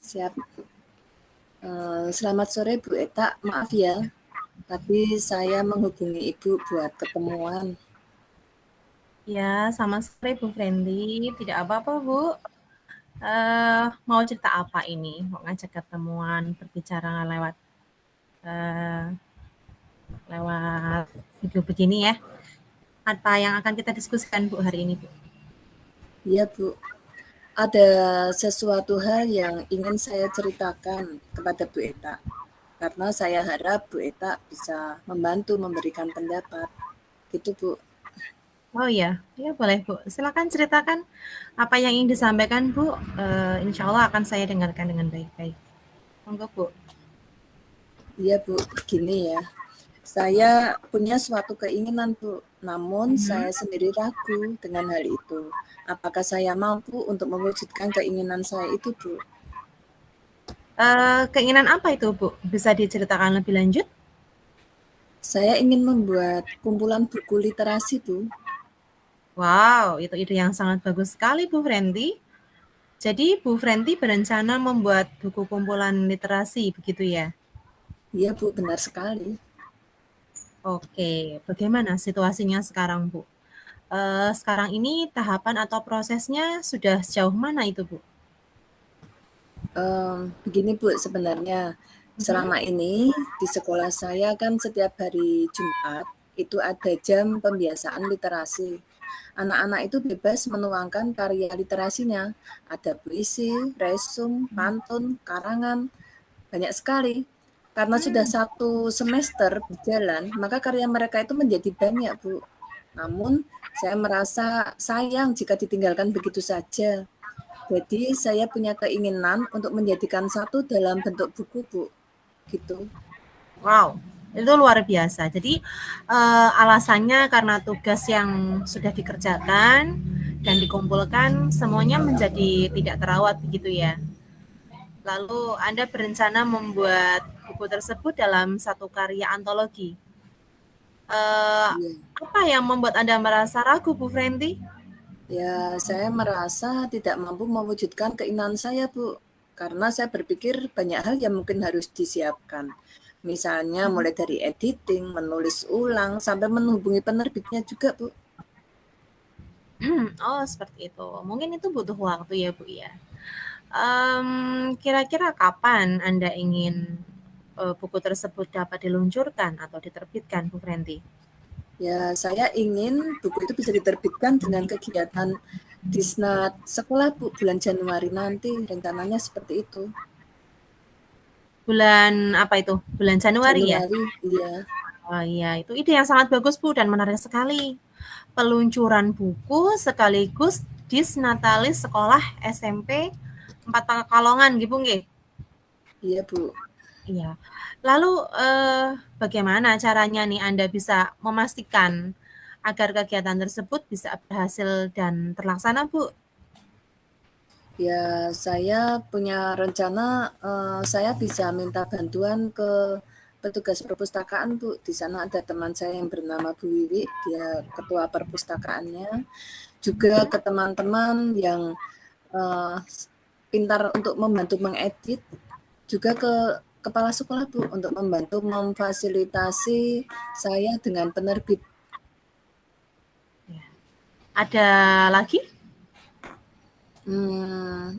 Siap. Selamat sore Bu Eta, maaf ya, tapi saya menghubungi Ibu buat ketemuan. Ya, sama sore Bu Friendly. Tidak apa-apa, Bu. Mau cerita apa ini? Mau ngajak ketemuan, berbicara eh, lewat video begini ya. Apa yang akan kita diskusikan Bu hari ini, Bu? Iya Bu, ada sesuatu hal yang ingin saya ceritakan kepada Bu Eta, karena saya harap Bu Eta bisa membantu memberikan pendapat. Gitu Bu. Oh iya, ya boleh Bu. Silakan ceritakan apa yang ingin disampaikan Bu. Insya Allah akan saya dengarkan dengan baik-baik. Monggo Bu. Iya Bu, gini ya. Saya punya suatu keinginan Bu, namun saya sendiri ragu dengan hal itu. Apakah saya mampu untuk mewujudkan keinginan saya itu Bu? Keinginan apa itu Bu? Bisa diceritakan lebih lanjut? Saya ingin membuat kumpulan buku literasi, Bu. Wow, itu ide yang sangat bagus sekali Bu Friendly. Jadi Bu Friendly berencana membuat buku kumpulan literasi, begitu ya? Iya, Bu, benar sekali. Oke, bagaimana situasinya sekarang, Bu? Sekarang ini tahapan atau prosesnya sudah sejauh mana itu, Bu? Begini, Bu, sebenarnya Mhm. selama ini di sekolah saya kan setiap hari Jumat itu ada jam pembiasaan literasi. Anak-anak itu bebas menuangkan karya literasinya. Ada puisi, resum, pantun, karangan, banyak sekali. Karena sudah Hmm, satu semester berjalan, maka karya mereka itu menjadi banyak, Bu. Namun, saya merasa sayang jika ditinggalkan begitu saja. Jadi, saya punya keinginan untuk menjadikan satu dalam bentuk buku, Bu. Gitu. wow, itu luar biasa. Jadi alasannya karena tugas yang sudah dikerjakan dan dikumpulkan semuanya menjadi tidak terawat, begitu ya? Lalu Anda berencana membuat buku tersebut dalam satu karya antologi. Eh, Iya. Apa yang membuat Anda merasa ragu, Bu Friendly? Ya, saya merasa tidak mampu mewujudkan keinginan saya, Bu. Karena saya berpikir banyak hal yang mungkin harus disiapkan. Misalnya mulai dari editing, menulis ulang, sampai menghubungi penerbitnya juga, Bu. Oh, seperti itu. Mungkin itu butuh waktu ya, Bu ya. Kira-kira kapan Anda ingin buku tersebut dapat diluncurkan atau diterbitkan, Bu Friendly? Ya, saya ingin buku itu bisa diterbitkan dengan kegiatan Disnat sekolah, Bu, bulan Januari nanti. Rencananya seperti itu. Bulan apa itu? Bulan Januari ya? Januari, iya. Oh iya, itu ide yang sangat bagus Bu dan menarik sekali. Peluncuran buku sekaligus Disnatalis Sekolah SMP 4 Pekalongan gitu nggih? Iya, Bu. Iya. Lalu bagaimana caranya nih Anda bisa memastikan agar kegiatan tersebut bisa berhasil dan terlaksana, Bu? Ya, saya punya rencana, saya bisa minta bantuan ke petugas perpustakaan, Bu. Di sana ada teman saya yang bernama Bu Wiwi, dia ketua perpustakaannya. Juga ke teman-teman yang uh, pintar untuk membantu mengedit, juga ke kepala sekolah, Bu, untuk membantu memfasilitasi saya dengan penerbit. Ya. Ada lagi?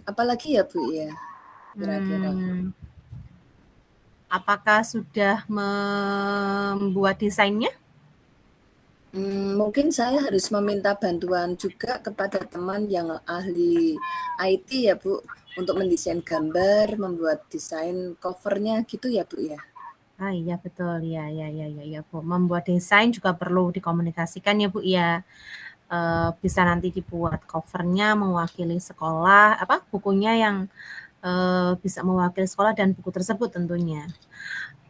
Apalagi ya, Bu, ya, kira-kira? Hmm, apakah sudah membuat desainnya? Mungkin saya harus meminta bantuan juga kepada teman yang ahli IT ya, Bu, untuk mendesain gambar, membuat desain covernya gitu ya, Bu, ya? Ah iya betul, ya ya ya ya ya Bu. Membuat desain juga perlu dikomunikasikan ya Bu ya. Bisa nanti dibuat covernya mewakili sekolah, apa bukunya yang bisa mewakili sekolah dan buku tersebut tentunya.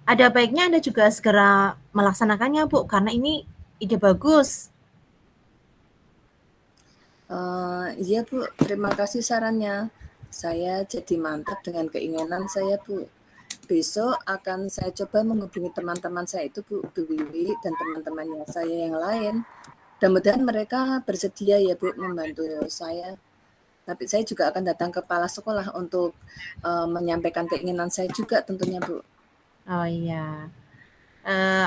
Ada baiknya Anda juga segera melaksanakannya Bu, karena ini ide bagus. Iya, Bu, terima kasih sarannya. Saya jadi mantap dengan keinginan saya, Bu. Besok akan saya coba menghubungi teman-teman saya itu, Bu Wiwi dan teman-temannya saya yang lain. Mudah-mudahan mereka bersedia ya, Bu, membantu saya. tapi saya juga akan datang ke kepala sekolah untuk menyampaikan keinginan saya juga tentunya, Bu. Oh iya.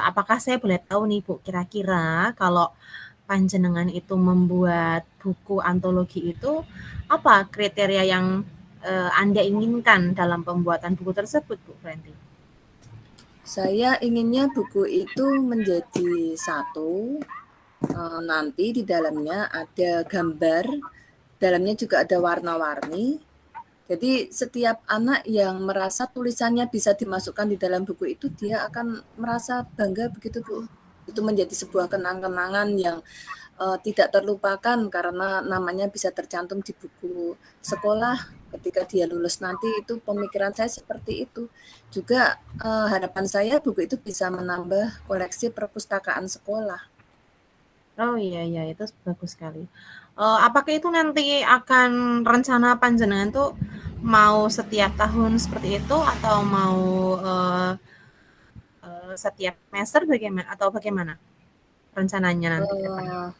Apakah saya boleh tahu nih Bu, kira-kira kalau panjenengan itu membuat buku antologi itu, apa kriteria yang Anda inginkan dalam pembuatan buku tersebut, Bu Frenty? Saya inginnya buku itu menjadi satu, nanti di dalamnya ada gambar, dalamnya juga ada warna-warni. Jadi setiap anak yang merasa tulisannya bisa dimasukkan di dalam buku itu, dia akan merasa bangga begitu, Bu. Itu menjadi sebuah kenang-kenangan yang tidak terlupakan karena namanya bisa tercantum di buku sekolah ketika dia lulus nanti. Itu pemikiran saya seperti itu. Juga harapan saya buku itu bisa menambah koleksi perpustakaan sekolah. Oh iya iya, itu bagus sekali. Apakah itu nanti akan rencana panjenengan tuh mau setiap tahun seperti itu atau mau setiap semester bagaimana rencananya nanti ke depan? Uh,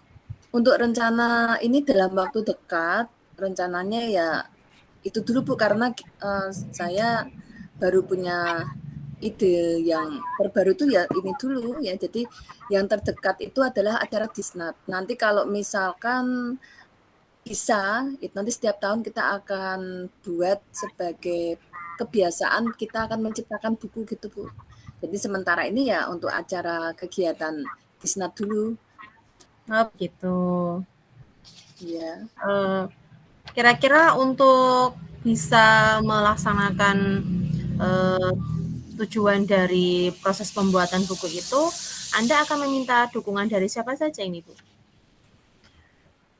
untuk rencana ini dalam waktu dekat, rencananya ya itu dulu Bu, karena saya baru punya ide yang terbaru itu ya ini dulu ya. Jadi yang terdekat itu adalah acara Disnat. Nanti kalau misalkan bisa, itu nanti setiap tahun kita akan buat sebagai kebiasaan, kita akan menciptakan buku gitu Bu. Jadi sementara ini ya untuk acara kegiatan Disnat dulu. Oh gitu. Ya. Eh, Kira-kira untuk bisa melaksanakan eh, tujuan dari proses pembuatan buku itu, Anda akan meminta dukungan dari siapa saja ini, Bu?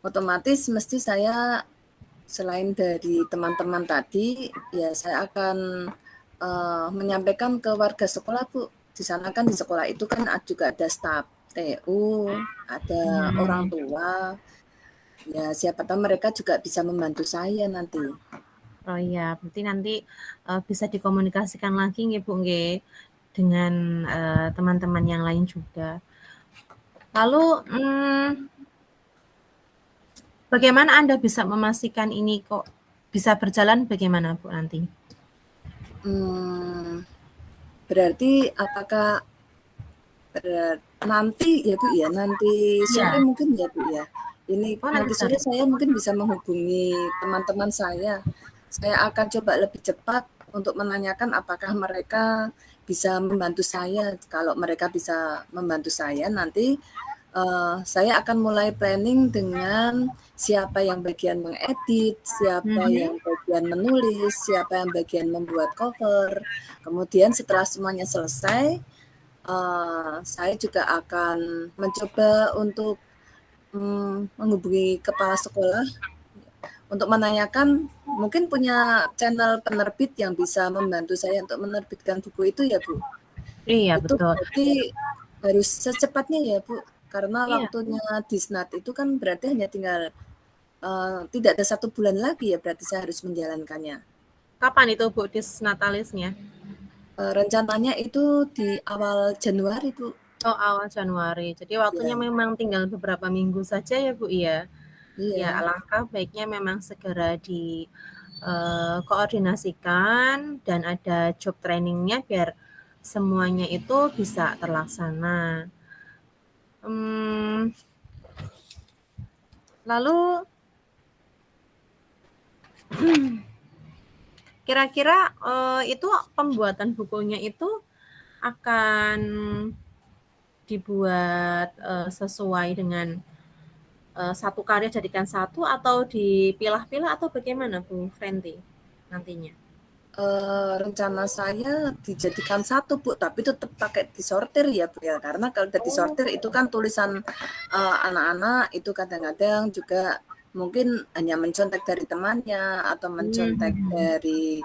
Otomatis mesti saya selain dari teman-teman tadi, ya saya akan menyampaikan ke warga sekolah, Bu. Di sana kan di sekolah itu kan juga ada staf TU, ada orang Hmm. tua. Ya siapa tahu mereka juga bisa membantu saya nanti. Oh iya, berarti nanti bisa dikomunikasikan lagi nggih Bu nggih dengan teman-teman yang lain juga. Lalu bagaimana Anda bisa memastikan ini kok bisa berjalan bagaimana Bu nanti? Hmm, berarti apakah nanti ya Bu ya, nanti sore Iya. mungkin ya Bu ya. Ini Oh nanti nanti sore. sore saya mungkin bisa menghubungi teman-teman saya. Saya akan coba lebih cepat untuk menanyakan apakah mereka bisa membantu saya. Kalau mereka bisa membantu saya, nanti saya akan mulai planning dengan siapa yang bagian mengedit, siapa Mhm. yang bagian menulis, siapa yang bagian membuat cover. Kemudian setelah semuanya selesai, saya juga akan mencoba untuk menghubungi kepala sekolah untuk menanyakan mungkin punya channel penerbit yang bisa membantu saya untuk menerbitkan buku itu ya Bu. Iya Itu betul. berarti harus secepatnya ya Bu, karena Iya. waktunya Disnat itu kan berarti hanya tinggal tidak ada 1 bulan lagi ya berarti saya harus menjalankannya. Kapan itu Bu disnatalisnya? Rencananya itu di awal Januari Bu. Oh awal Januari. Jadi waktunya Ya, memang tinggal beberapa minggu saja ya Bu ya. Ya iya. alangkah baiknya memang segera koordinasikan dan ada job trainingnya biar semuanya itu bisa terlaksana. Hmm, lalu kira-kira itu pembuatan bukunya itu akan dibuat sesuai dengan satu karya jadikan satu atau dipilah-pilah atau bagaimana Bu Frenty nantinya? Rencana saya dijadikan satu Bu, tapi tetap pakai disortir ya Bu ya, karena kalau udah Oh. disortir itu kan tulisan anak-anak itu kadang-kadang juga mungkin hanya mencontek dari temannya atau mencontek Hmm. dari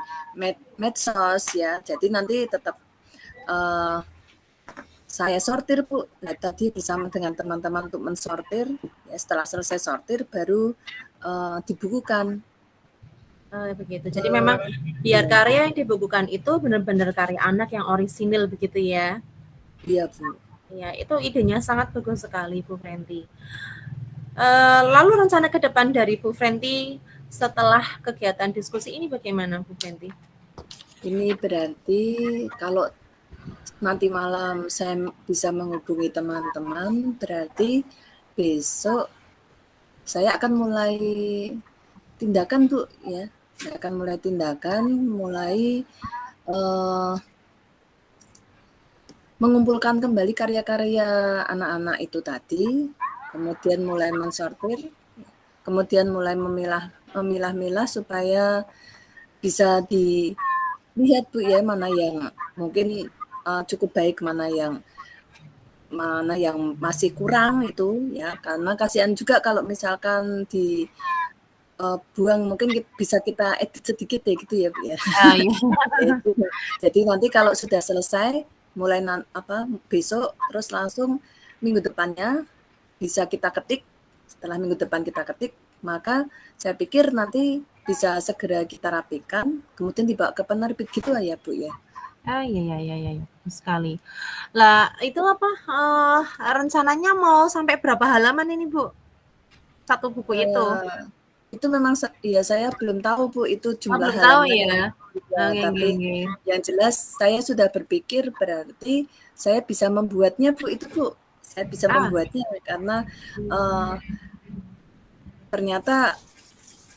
medsos ya, jadi nanti tetap saya sortir Bu. Nah, tadi bersama dengan teman-teman untuk mensortir, ya setelah selesai sortir baru dibukukan. Begitu. Jadi memang biar Ya, karya yang dibukukan itu benar-benar karya anak yang orisinil begitu ya. iya Bu. Ya, itu idenya sangat bagus sekali Bu Frenty. Lalu rencana ke depan dari Bu Frenty setelah kegiatan diskusi ini bagaimana Bu Fenty? Ini berarti kalau nanti malam saya bisa menghubungi teman-teman, berarti besok saya akan mulai tindakan Bu ya. Saya akan mulai tindakan, mulai mengumpulkan kembali karya-karya anak-anak itu tadi, kemudian mulai mensortir, kemudian mulai memilah-milah supaya bisa dilihat Bu ya, mana yang mungkin cukup baik, mana yang masih kurang itu ya, karena kasihan juga kalau misalkan buang, mungkin bisa kita edit sedikit ya gitu ya Bu ya. Iya. Jadi nanti kalau sudah selesai mulai besok terus langsung minggu depannya bisa kita ketik. Setelah minggu depan kita ketik, maka saya pikir nanti bisa segera kita rapikan, kemudian dibawa ke penerbit gitu ya Bu ya. Iya, bagus sekali. Lah itu apa, rencananya mau sampai berapa halaman ini Bu? Satu buku itu? Itu memang ya saya belum tahu Bu itu jumlah belum tahu halamannya. ya? Tapi yang jelas saya sudah berpikir berarti saya bisa membuatnya Bu itu Bu. Saya bisa membuatnya karena ternyata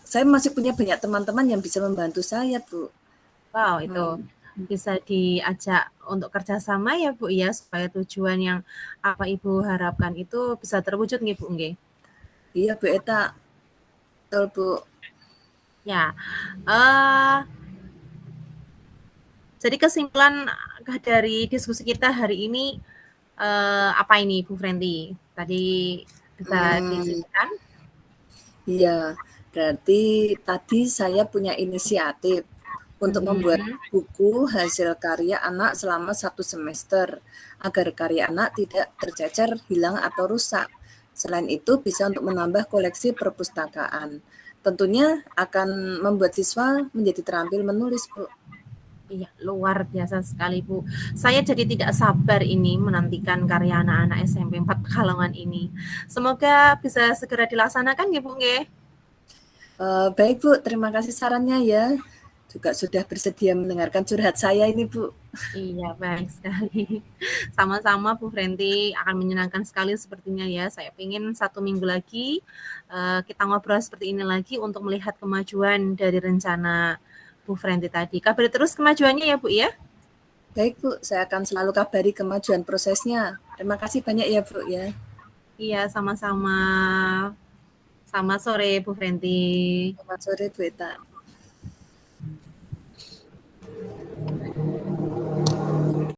saya masih punya banyak teman-teman yang bisa membantu saya Bu. Wow, itu bisa diajak untuk kerjasama ya Bu ya, supaya tujuan yang apa Ibu harapkan itu bisa terwujud nggih Bu nggih? Iya Bu Eta, betul Bu. Ya, jadi kesimpulan dari diskusi kita hari ini apa ini Bu Fenty? Tadi bisa diceritakan? Iya, berarti tadi saya punya inisiatif untuk membuat buku hasil karya anak selama 1 semester agar karya anak tidak tercecer, hilang atau rusak. Selain itu bisa untuk menambah koleksi perpustakaan. Tentunya akan membuat siswa menjadi terampil menulis, Bu. Iya, luar biasa sekali Bu. Saya jadi tidak sabar ini menantikan karya anak-anak SMP 4 Pekalongan ini. Semoga bisa segera dilaksanakan ya Bu nggih. Baik Bu, terima kasih sarannya ya. Juga sudah bersedia mendengarkan curhat saya ini Bu. Iya, baik sekali. Sama-sama Bu Fenty, akan menyenangkan sekali sepertinya ya. Saya ingin 1 minggu lagi kita ngobrol seperti ini lagi untuk melihat kemajuan dari rencana Bu Fenty tadi. Kabari terus kemajuannya ya Bu ya. Baik Bu, saya akan selalu kabari kemajuan prosesnya. Terima kasih banyak ya Bu ya. Iya, sama-sama. Selamat sore Bu Fenty. Selamat sore Bu Eta.